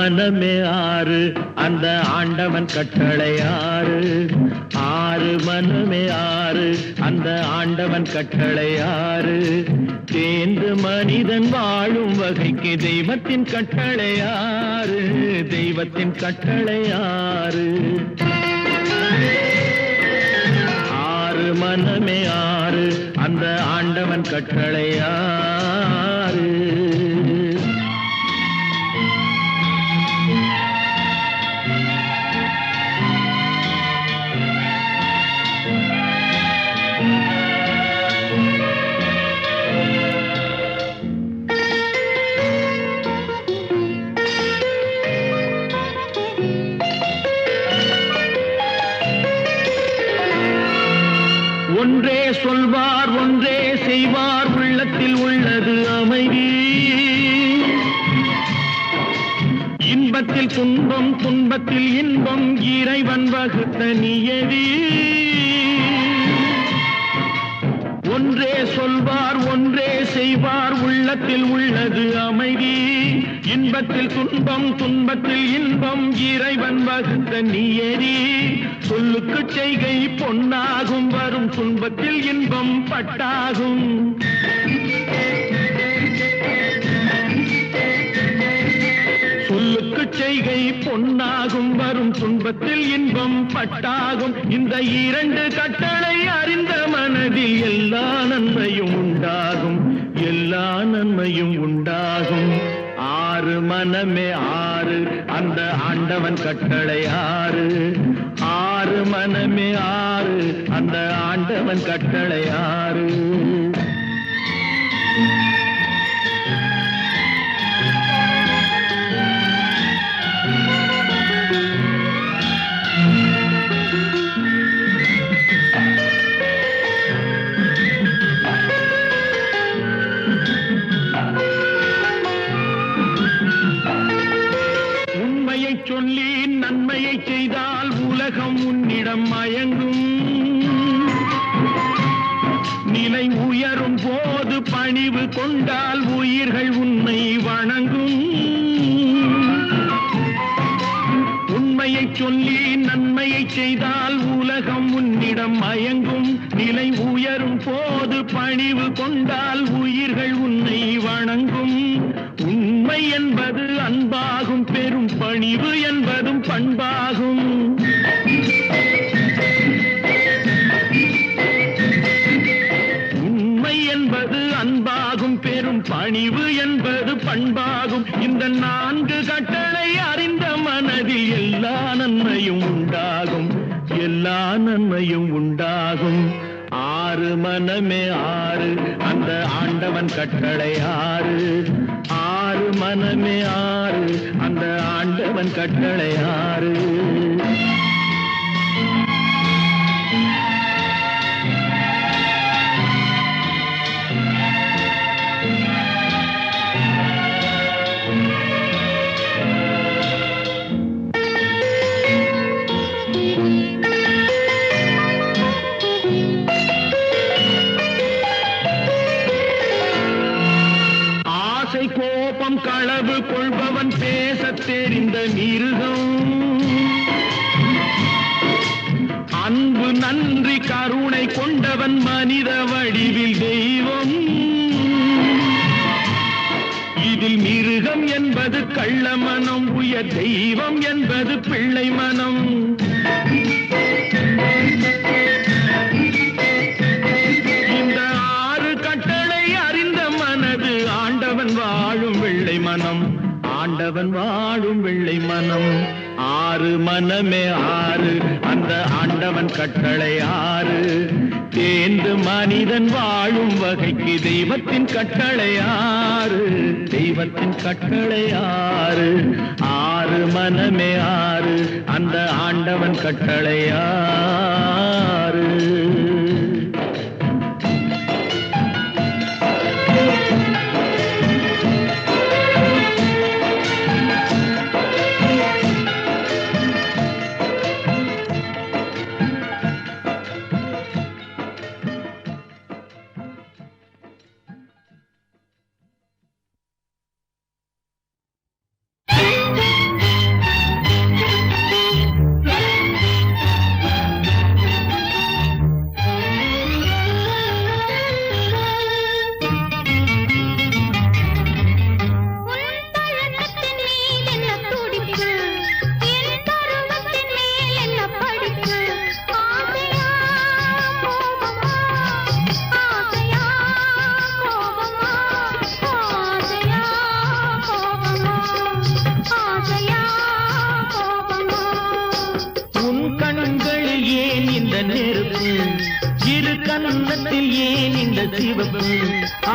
மனமே ஆறு அந்த ஆண்டவன் கட்டளை ஆறு. ஆறு மனமே ஆறு அந்த ஆண்டவன் கட்டளை ஆறு. தேர்ந்து மனிதன் வாழும் வகைக்கு தெய்வத்தின் கட்டளை ஆறு. தெய்வத்தின் கட்டளை ஆறு. ஆறு மனமே ஆறு அந்த ஆண்டவன் கட்டளை ஆறு. ஒன்றே சொல்வார் ஒன்றே செய்வார் உள்ளத்தில் உள்ளது அமைதி. இன்பத்தில் துன்பம் துன்பத்தில் இன்பம் இறைவன் வகுத்த நியதி. ஒன்றே சொல்வார் ஒன்றே செய்வார் உள்ளத்தில் உள்ளது அமைதி. இன்பத்தில் துன்பம் துன்பத்தில் இன்பம் இறைவன் வகுத்த நியதி. சொல்லுக்கு செய்கை பொன்னாகும் வரும் துன்பத்தில் இன்பம் பட்டாகும். சொல்லுக்கு செய்கை பொன்னாகும் வரும் துன்பத்தில் இன்பம் பட்டாகும். இந்த இரண்டு கட்டளை அறிந்த மனதில் எல்லா நன்மையும் உண்டாகும். எல்லா நன்மையும் உண்டாகும். ஆறு மனமே ஆறு அந்த ஆண்டவன் கட்டளை ஆறு. ஆறு மனமே ஆறு அந்த ஆண்டவன் கட்டளை ஆறு. சொல்லி நன்மையை செய்தால் உலகம் உன்னிடம் மயங்கும். நிலை உயரும் போது பணிவு கொண்டால் உயிர்கள் உன்னை வணங்கும். உண்மையை சொல்லி நன்மையை செய்தால் உலகம் உன்னிடம் மயங்கும். நிலை உயரும் போது பணிவு கொண்டால் உயிர்கள் உன்னை வணங்கும். உண்மை என்பது அன்பாகும். பெரும் பணிவு என்பதும் பண்பாகும். உண்மை என்பது அன்பாகும். பெரும் பணிவு என்பது பண்பாகும். இந்த நான்கு கட்டளை அறிந்த மனதில் எல்லா நன்மையும் உண்டாகும். எல்லா நன்மையும் உண்டாகும். ஆறு மனமே ஆறு அந்த ஆண்டவன் கட்டளை ஆறு. ஆறு மனமே ஆறு அந்த ஆண்டவன் கட்டளை ஆறு. கோபம் களவு கொள்பவன் பேசத் தெரிந்த மிருகம். அன்பு நன்றி கருணை கொண்டவன் மனித வடிவில் தெய்வம். இதில் மிருகம் என்பது கள்ள மனம். உயர் தெய்வம் என்பது பிள்ளை மனம். இந்த ஆறு கட்டளை அறிந்த மனது ஆண்டவன் வாழும் வெள்ளை மனம். ஆண்டவன் வாழும் வெள்ளை மனம். ஆறு மனமே ஆறு அந்த ஆண்டவன் கட்டளை ஆறு. தேர்ந்து மனிதன் வாழும் வகைக்கு தெய்வத்தின் கட்டளை ஆறு. தெய்வத்தின் கட்டளை ஆறு. ஆறு மனமே ஆறு அந்த ஆண்டவன் கட்டளை ஆறு. நெருப்பு இரு கன்னத்தில் ஏன் இந்த சிவப்பு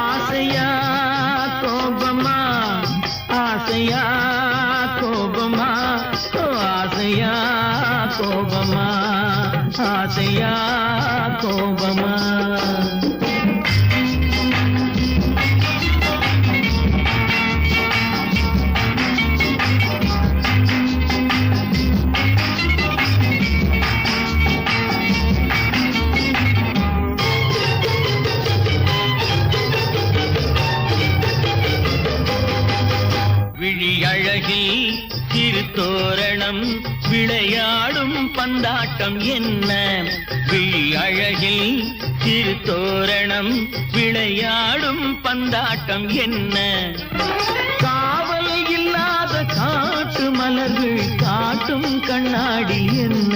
ஆசையா கோபமா ஆசையா கோபமா ஆசையா கோபமா ஆசையா கோபமா விழியழகில் திருத்தோரணம் விளையாடும் பந்தாட்டம் என்ன விழியழகில் திருத்தோரணம் விளையாடும் பந்தாட்டம் என்ன காவல் இல்லாத காட்டு மலர்கள் காட்டும் கண்ணாடி என்ன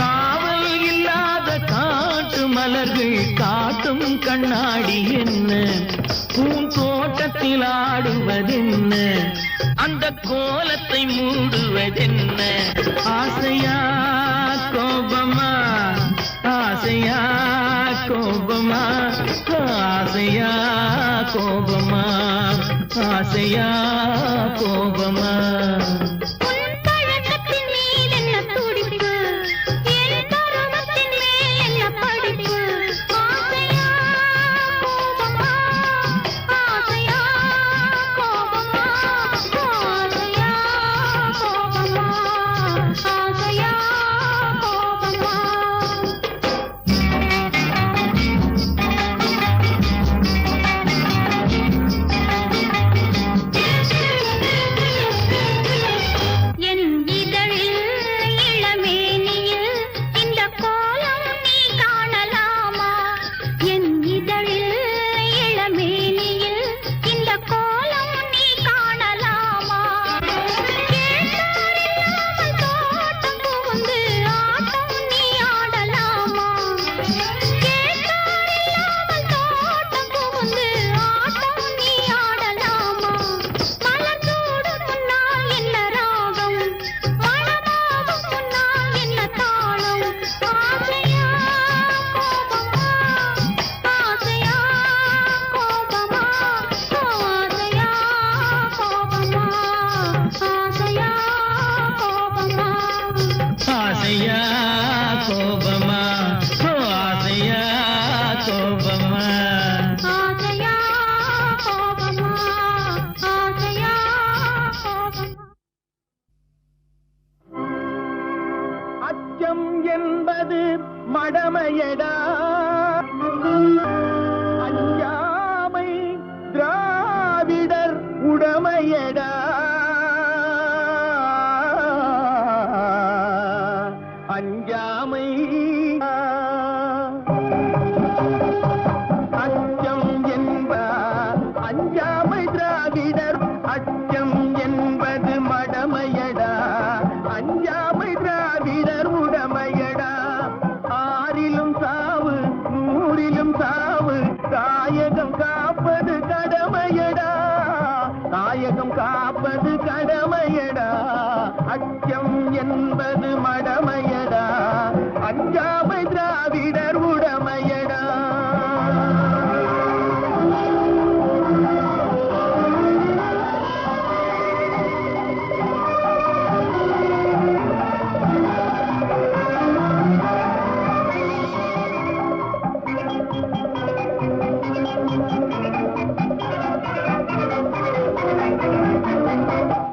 காவல் இல்லாத காட்டு மலர்கள் காட்டும் கண்ணாடி என்ன பூந்தோட்டத்தில் ஆடுவதென்ன அந்த கோலத்தை மூடுவதென்ன ஆசையா கோபமா ஆசையா கோபமா ஆசையா கோபமா ஆசையா கோபமா ஆசையா கோபமா ஆசையா கோபமா ஆசையா கோபமா ஆசையா கோபமா அச்சம் என்பது மடமையடா அஞ்சாமை திராவிடர் உடமையடா அஞ்சாமை அச்சம் என்ப அஞ்சாமை திராவிடர் அச்சம் என்பது மடமையடா அஞ்சாமை திராவிடர் உடமையடா ஆறிலும் சாவு நூறிலும் சாவு தாயகம் காப்பது கடமையடா தாயகம் காப்பது கடமையடா அச்சம் என்பது மடமையடா அஞ்சாமை திராவிடர் உடமையடா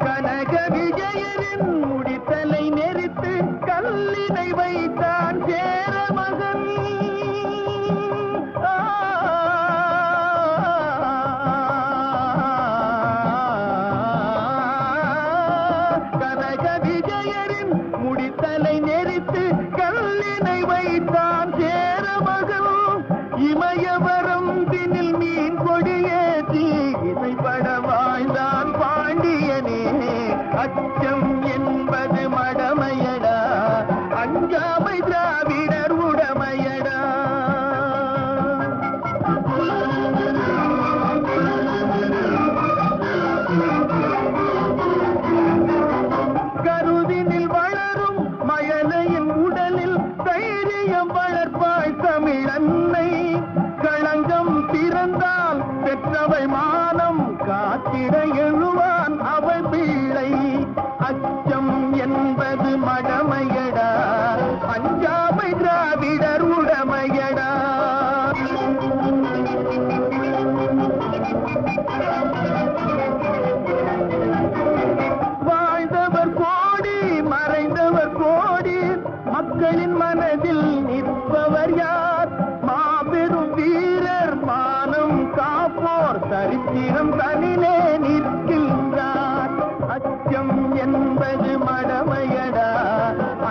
கனக விஜயனின் முடித்தலை நெரித்து கல்லினை வைத்தான் சேர மகன் கனக விஜயனின் முடித்தலை நெரித்து கல்லினை வைத்தான் சேர மகன் இமயவரம் தினில் மீன் கொடியேற்றி இசைப்பட வாழ்ந்தான் பாண்டியனே அச்சம் என்பது மடமையடா அஞ்சாமை திராவிடர் உடமையடா கருதினில் வளரும் மயலையின் உடலில் தைரிய மக்களின் மனதில் நிற்பவர் யார்? மாபெரும் வீரர், மானம் காப்போர், சரித்திரம் தனிலே நிற்கின்றார். அச்சம் என்பது மடமையடா,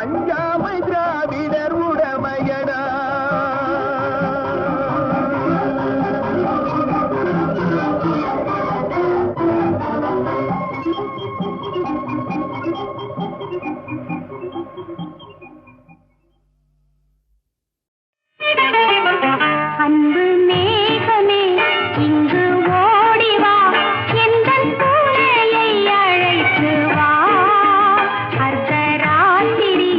அஞ்சாமை திராவிடர் உடமையடா. அன்பு மேகமே இங்கு ஓடிவா, எந்தன் பூனையை அழைத்து வா. அர்த்தராத்திரி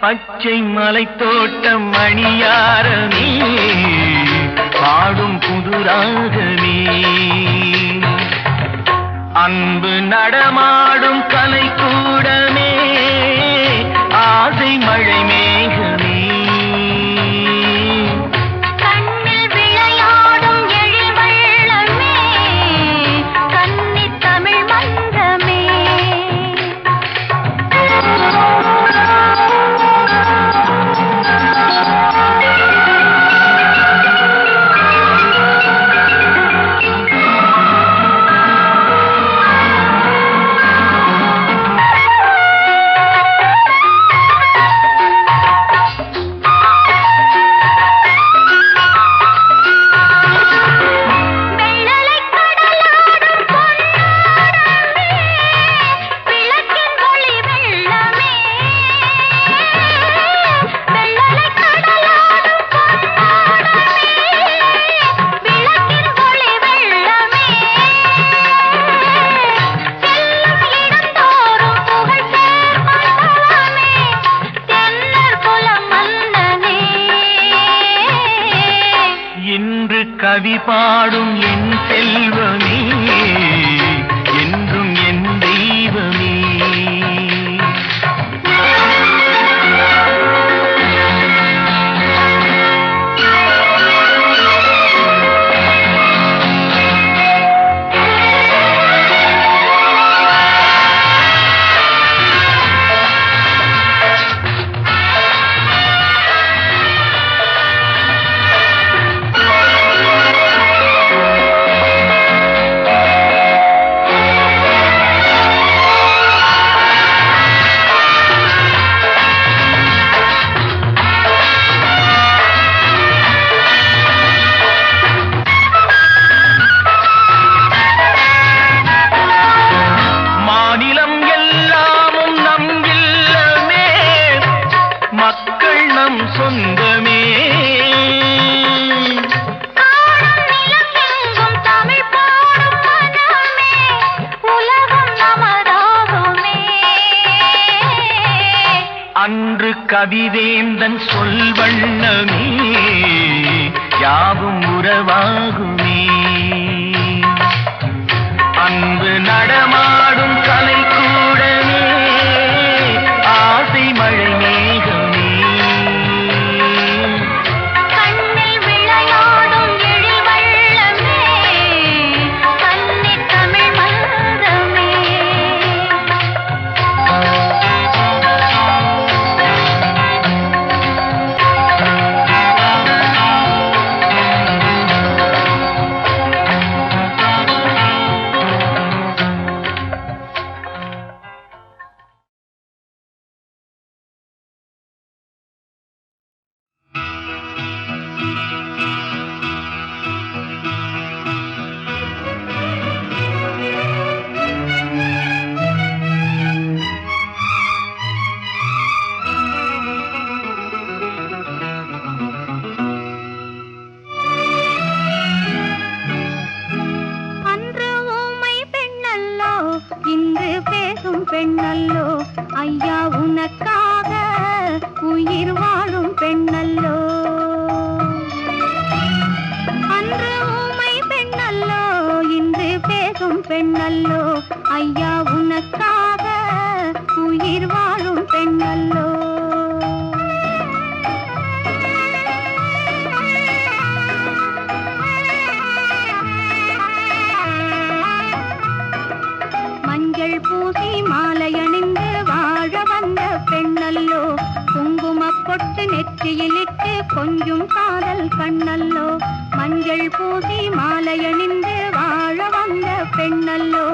பச்சை மலை தோட்டம் மணியாரமே பாடும் புதுராகமே அன்பு நடமாடும் கலை கூடமே ஆசை மழை மேகமே கண்ணில் விளையாடும் எழில் வெள்ளமே கன்னித் தமிழ் மன்றமே கவி பாடும் என் செல்வமே என்றும் என் தெய்வமே சொந்தமே தமிழ் பாடும் மனமே உலகம் நமதாகுமே அன்று கவிவேந்தன் சொல் வண்ணமே யாவும் உறவாகுமே அன்பு நடமாடும் கலை கூடமே ஆசை மழை மேகமே பெண்ணல்லோ ஐயா உனக்காக உயிர் வாழும் பெண்ணல்லோ அன்று ஊமை பெண்ணல்லோ இன்று பேசும் பெண்ணல்லோ ஐயா உனக்காக உயிர் வாழும் பெண்ணல்லோ மஞ்சள் பூசி மாலையணிந்து வாழ வந்த பெண்ணல்லோ குங்குமப் பொட்டு நெற்றியிலிட்டு கொஞ்சும் காதல் கண்ணல்லோ மஞ்சள் பூசி மாலையணிந்து வாழ வந்த பெண்ணல்லோ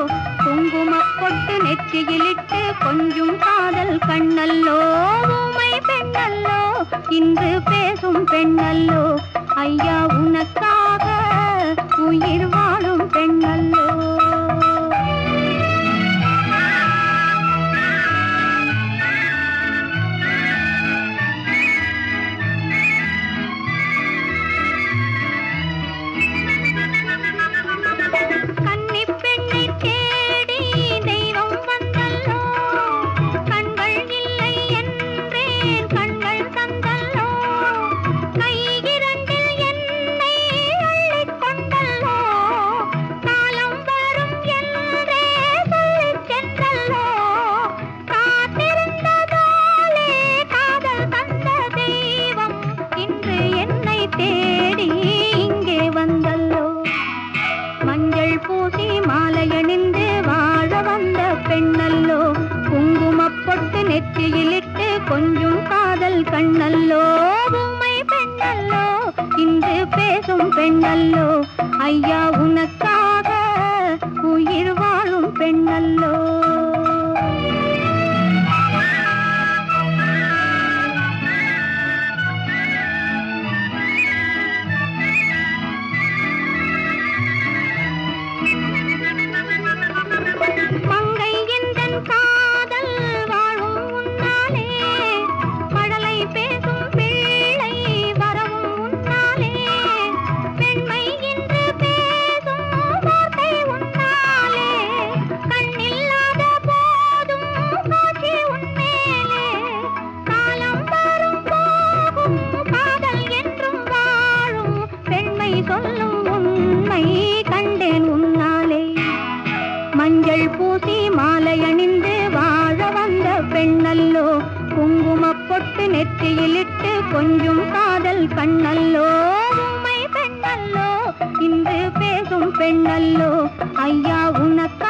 குங்குமப் பொட்டு நெற்றியிலிட்டு கொஞ்சும் காதல் கண்ணல்லோ ஊமை பெண்ணல்லோ இன்று பேசும் பெண்ணல்லோ ஐயா உனக்காக உயிர் வாழும் பெண்ணல்லோ தேடி தெய்வம் வந்தல்லோ கண்கள் இல்லை என்றேன் பெண்ணல்லோ குங்குமப் பொட்டு நெற்றியிலிட்டு கொஞ்சம் காதல் கண்ணல்லோ ஊமை பெண்ணல்லோ இன்று பேசும் பெண்ணல்லோ ஐயா உனக்காக உயிர் வாழும் பெண்ணல்லோ மங்கை எந்தன் காதல் வாழும் முன்னாலே மழலை பேசும் பிள்ளை வரவும் முன்னாலே பெண்மை என்று பேசும் வார்த்தை உன்னாலே கண்ணில்லாத போதும் காட்சி உன்மேலே காலம் வரும் போகும் காதல் என்றும் வாழும் பெண்மை சொல்லும் உண்மை கண்டேன் உன்னாலே மஞ்சள் பூசி மாலை அணிந்து வாழ வந்த பெண்ணல்லோ குங்குமப் பொட்டு நெற்றியிலிட்டு கொஞ்சம் காதல் கண்ணல்லோ உம்மை பெண்ணல்லோ இன்று பேசும் பெண்ணல்லோ ஐயா உனக்கா